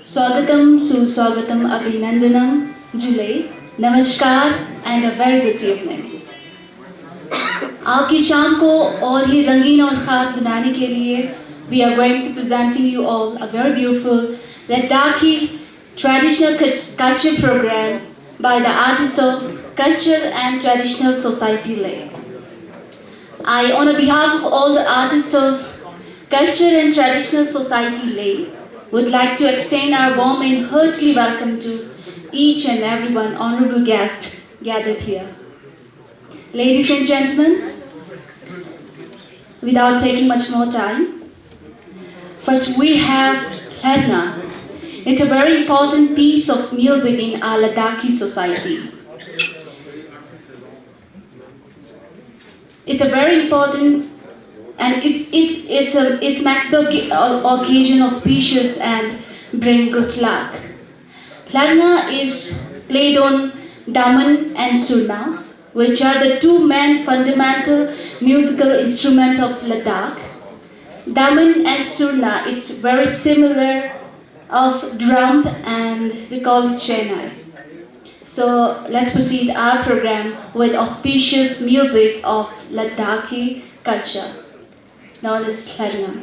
Swagatam, Suswagatam, Abhinandanam, Julay, Namaskar, and a very good evening. आपकी शाम को और ही रंगीन और ख़ास बनाने के लिए we are going to presenting you all a very beautiful Ladakhi traditional culture program by the artist of Culture and Traditional Society Leh. I, on behalf of all the artists of Culture and Traditional Society Leh, would like to extend our warm and heartily welcome to each and everyone honorable guest gathered here. Ladies and gentlemen, without taking much more time, first we have Herna. It's a very important piece of music in our Ladakhi society. It's a very important, and it makes the occasion auspicious and bring good luck. Lagna is played on Daman and Surna, which are the two main fundamental musical instruments of Ladakh. Daman and Surna, it's very similar of drum and we call it Chennai. So let's proceed our program with auspicious music of Ladakhi culture, known as Lagna.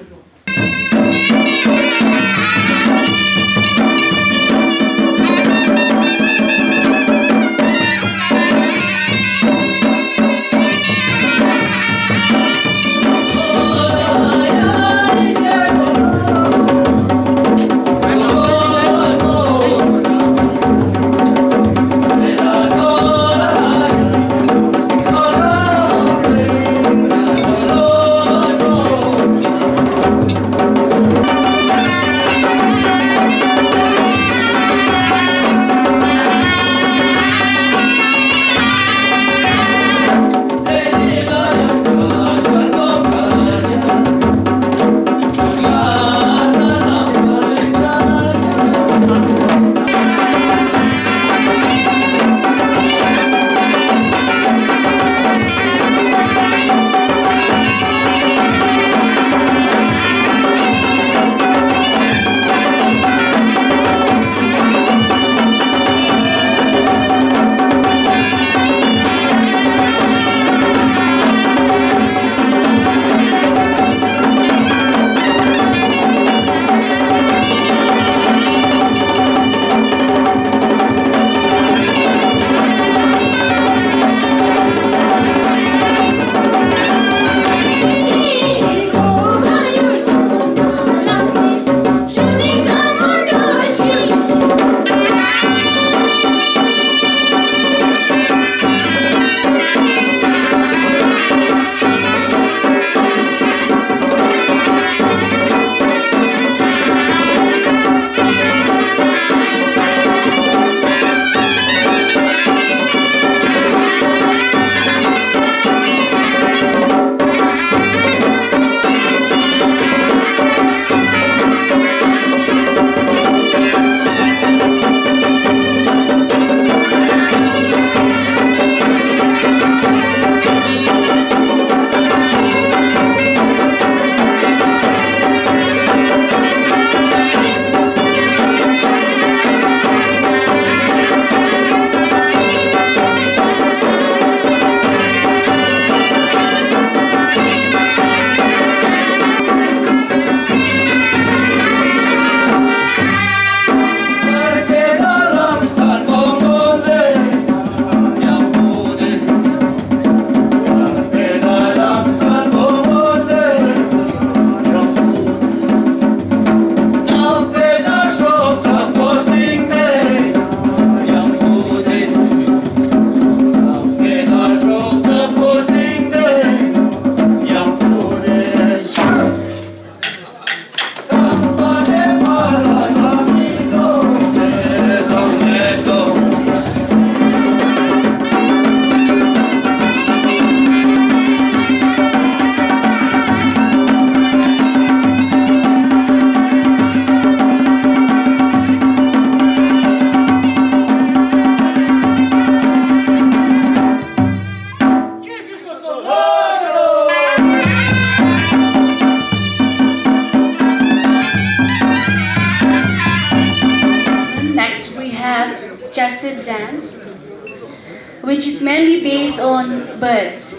which is mainly based on birds.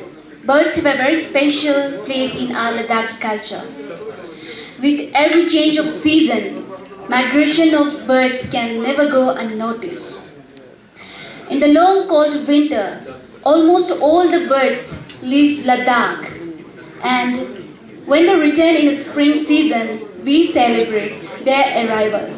Birds have a very special place in our Ladakhi culture. With every change of season, migration of birds can never go unnoticed. In the long cold winter, almost all the birds leave Ladakh, and when they return in the spring season, we celebrate their arrival.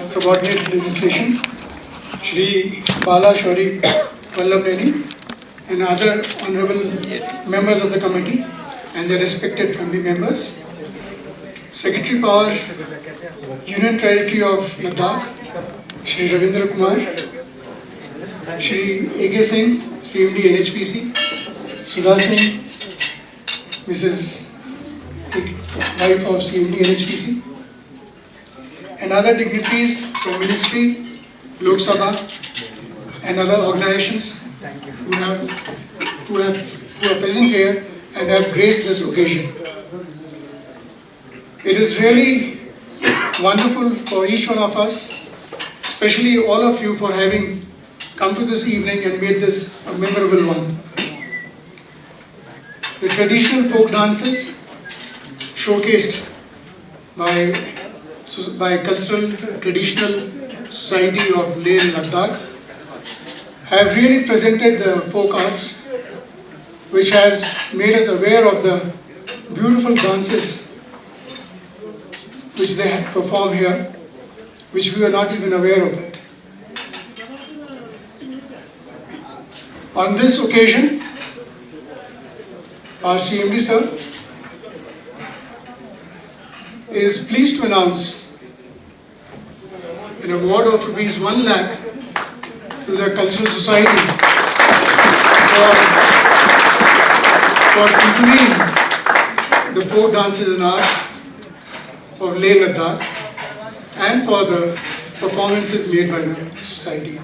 Subordinate legislation, Shri Bala Shauri Vallabh and other honorable members of the committee and their respected family members, Secretary Power, Union Territory of Ladakh, Shri Ravindra Kumar, Shri A.K. Singh, CMD NHPC, Sudha Singh, Mrs. Wife of CMD NHPC, and other dignitaries from Ministry, Lok Sabha, and other organizations who are present here and have graced this occasion. It is really wonderful for each one of us, especially all of you, for having come to this evening and made this a memorable one. The traditional folk dances showcased by Cultural Traditional Society of Leh and Ladakh have really presented the folk arts, which has made us aware of the beautiful dances which they perform here, which we were not even aware of it. On this occasion, our CMD sir is pleased to announce an award of Rs 1 lakh to the Cultural Society for continuing the folk dances and art of Leh Ladakh and for the performances made by the society.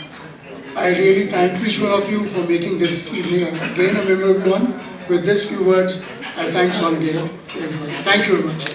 I really thank each one of you for making this evening again a memorable one. With these few words, I thank once again everybody. Thank you very much.